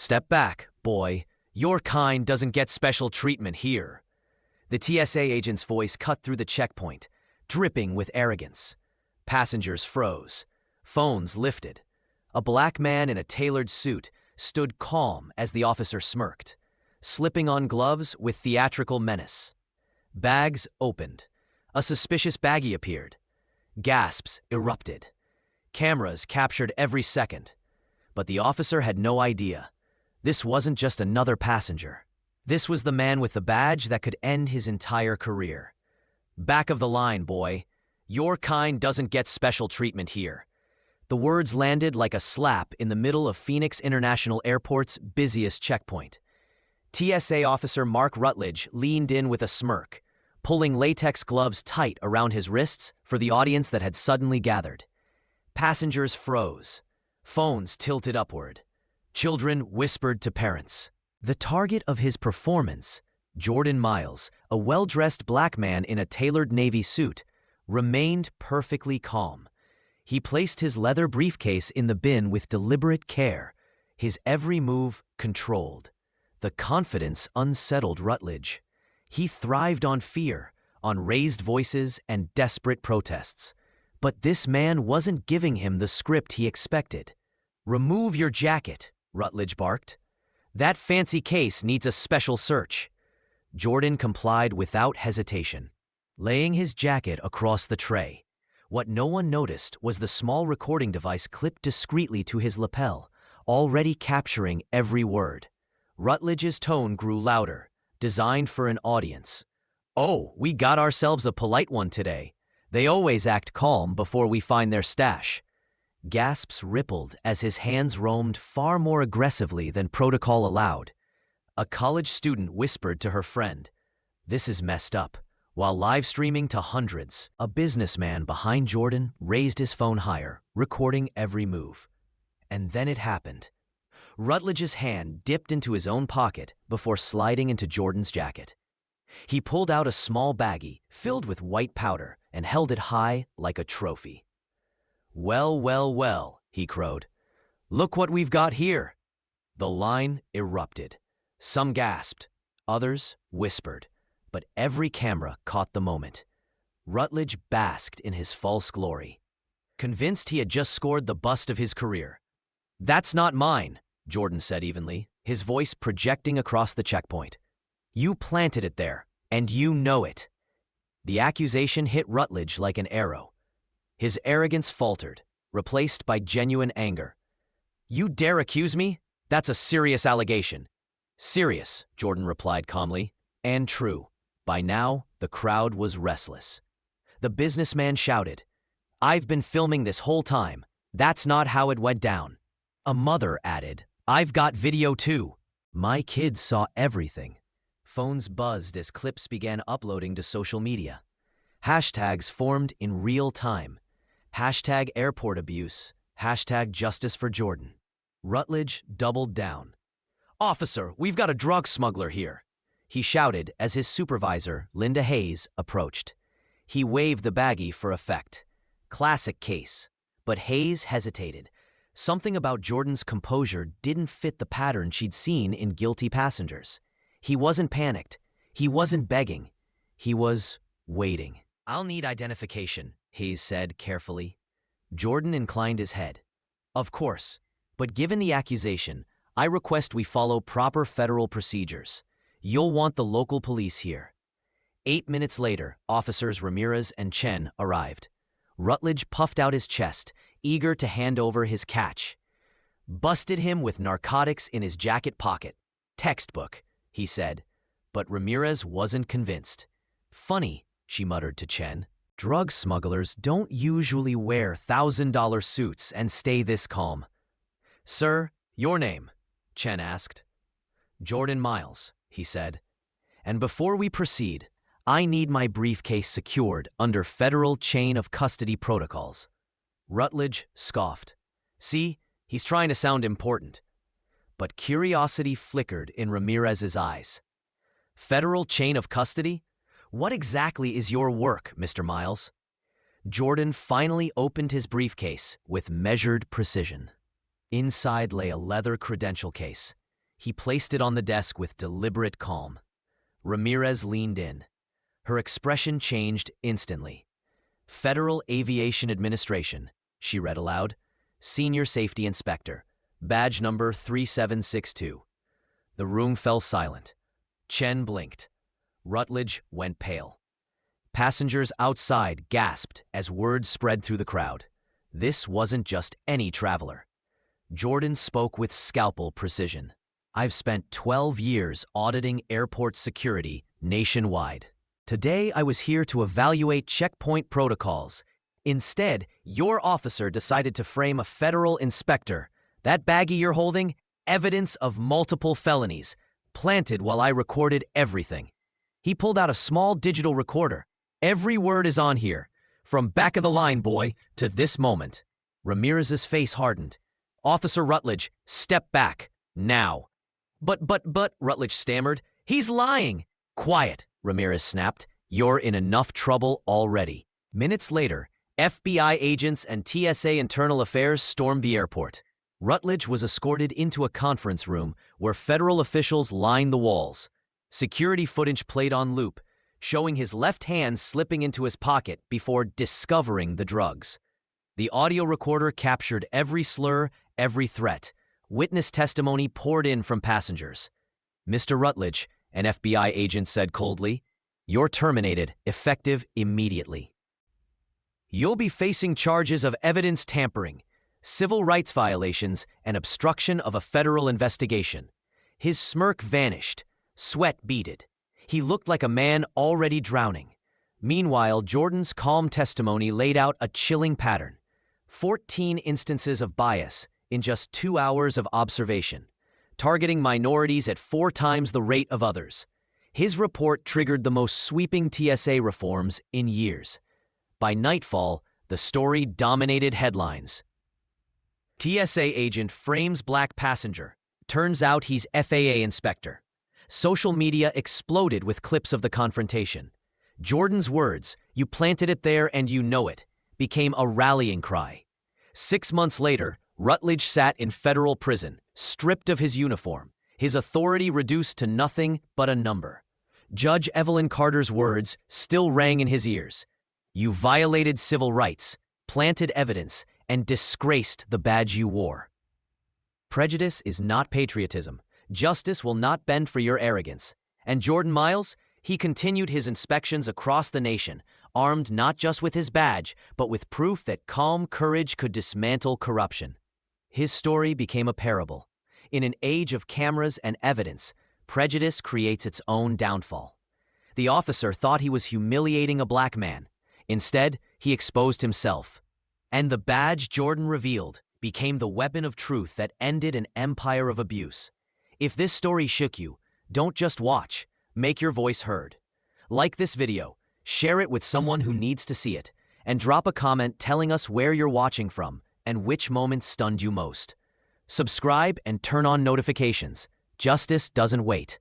Step back, boy. Your kind doesn't get special treatment here. The TSA agent's voice cut through the checkpoint, dripping with arrogance. Passengers froze. Phones lifted. A black man in a tailored suit stood calm as the officer smirked, slipping on gloves with theatrical menace. Bags opened. A suspicious baggie appeared. Gasps erupted. Cameras captured every second. But the officer had no idea. This wasn't just another passenger. This was the man with the badge that could end his entire career. Back of the line, boy. Your kind doesn't get special treatment here. The words landed like a slap in the middle of Phoenix International Airport's busiest checkpoint. TSA Officer Mark Rutledge leaned in with a smirk, pulling latex gloves tight around his wrists for the audience that had suddenly gathered. Passengers froze. Phones tilted upward. Children whispered to parents. The target of his performance, Jordan Miles, a well-dressed black man in a tailored navy suit, remained perfectly calm. He placed his leather briefcase in the bin with deliberate care, his every move controlled. The confidence unsettled Rutledge. He thrived on fear, on raised voices and desperate protests. But this man wasn't giving him the script he expected. "Remove your jacket," Rutledge barked. "That fancy case needs a special search." Jordan complied without hesitation, laying his jacket across the tray. What no one noticed was the small recording device clipped discreetly to his lapel, already capturing every word. Rutledge's tone grew louder, designed for an audience. "Oh, we got ourselves a polite one today. They always act calm before we find their stash." Gasps rippled as his hands roamed far more aggressively than protocol allowed. A college student whispered to her friend, "This is messed up." While live streaming to hundreds, a businessman behind Jordan raised his phone higher, recording every move. And then it happened. Rutledge's hand dipped into his own pocket before sliding into Jordan's jacket. He pulled out a small baggie filled with white powder and held it high like a trophy. "Well, well, well," he crowed. "Look what we've got here." The line erupted. Some gasped, others whispered, but every camera caught the moment. Rutledge basked in his false glory, convinced he had just scored the bust of his career. "That's not mine," Jordan said evenly, his voice projecting across the checkpoint. "You planted it there, and you know it." The accusation hit Rutledge like an arrow. His arrogance faltered, replaced by genuine anger. "You dare accuse me? That's a serious allegation." "Serious," Jordan replied calmly, "and true." By now, the crowd was restless. The businessman shouted, "I've been filming this whole time. That's not how it went down." A mother added, "I've got video too. My kids saw everything." Phones buzzed as clips began uploading to social media. Hashtags formed in real time. Hashtag airport abuse. Hashtag justice for Jordan. Rutledge doubled down. "Officer, we've got a drug smuggler here," he shouted as his supervisor, Linda Hayes, approached. He waved the baggie for effect. Classic case. But Hayes hesitated. Something about Jordan's composure didn't fit the pattern she'd seen in guilty passengers. He wasn't panicked. He wasn't begging. He was waiting. "I'll need identification," Hayes said carefully. Jordan inclined his head. "Of course, but given the accusation, I request we follow proper federal procedures. You'll want the local police here." 8 minutes later, Officers Ramirez and Chen arrived. Rutledge puffed out his chest, eager to hand over his catch. "Busted him with narcotics in his jacket pocket. Textbook," he said. But Ramirez wasn't convinced. "Funny," she muttered to Chen. "Drug smugglers don't usually wear $1,000 suits and stay this calm." "Sir, your name?" Chen asked. "Jordan Miles," he said. "And before we proceed, I need my briefcase secured under federal chain of custody protocols." Rutledge scoffed. "See, he's trying to sound important." But curiosity flickered in Ramirez's eyes. "Federal chain of custody? What exactly is your work, Mr. Miles?" Jordan finally opened his briefcase with measured precision. Inside lay a leather credential case. He placed it on the desk with deliberate calm. Ramirez leaned in. Her expression changed instantly. Federal Aviation Administration, she read aloud. Senior Safety Inspector, badge number 3762. The room fell silent. Chen blinked. Rutledge went pale. Passengers outside gasped as word spread through the crowd. This wasn't just any traveler. Jordan spoke with scalpel precision. I've spent 12 years auditing airport security nationwide. Today I was here to evaluate checkpoint protocols. Instead, your officer decided to frame a federal inspector. That baggie you're holding, evidence of multiple felonies, planted while I recorded everything. He pulled out a small digital recorder. Every word is on here, from back of the line, boy, to this moment. Ramirez's face hardened. Officer Rutledge, step back, now. But, Rutledge stammered. He's lying. Quiet, Ramirez snapped. You're in enough trouble already. Minutes later, FBI agents and TSA Internal Affairs stormed the airport. Rutledge was escorted into a conference room where federal officials lined the walls. Security footage played on loop, showing his left hand slipping into his pocket before discovering the drugs. The audio recorder captured every slur, every threat. Witness testimony poured in from passengers. Mr. Rutledge, an FBI agent said coldly, you're terminated, effective immediately. You'll be facing charges of evidence tampering, civil rights violations, and obstruction of a federal investigation. His smirk vanished, sweat beaded. He looked like a man already drowning. Meanwhile, Jordan's calm testimony laid out a chilling pattern. 14 instances of bias in just 2 hours of observation, targeting minorities at 4 times the rate of others. His report triggered the most sweeping TSA reforms in years. By nightfall, the story dominated headlines. TSA agent frames black passenger. Turns out he's FAA inspector. Social media exploded with clips of the confrontation. Jordan's words, "You planted it there and you know it," became a rallying cry. 6 months later, Rutledge sat in federal prison, stripped of his uniform, his authority reduced to nothing but a number. Judge Evelyn Carter's words still rang in his ears. You violated civil rights, planted evidence, and disgraced the badge you wore. Prejudice is not patriotism. Justice will not bend for your arrogance. And Jordan Miles, he continued his inspections across the nation, armed not just with his badge, but with proof that calm courage could dismantle corruption. His story became a parable. In an age of cameras and evidence, prejudice creates its own downfall. The officer thought he was humiliating a black man. Instead, he exposed himself. And the badge Jordan revealed became the weapon of truth that ended an empire of abuse. If this story shook you, don't just watch, make your voice heard. Like this video, share it with someone who needs to see it, and drop a comment telling us where you're watching from and which moments stunned you most. Subscribe and turn on notifications. Justice doesn't wait.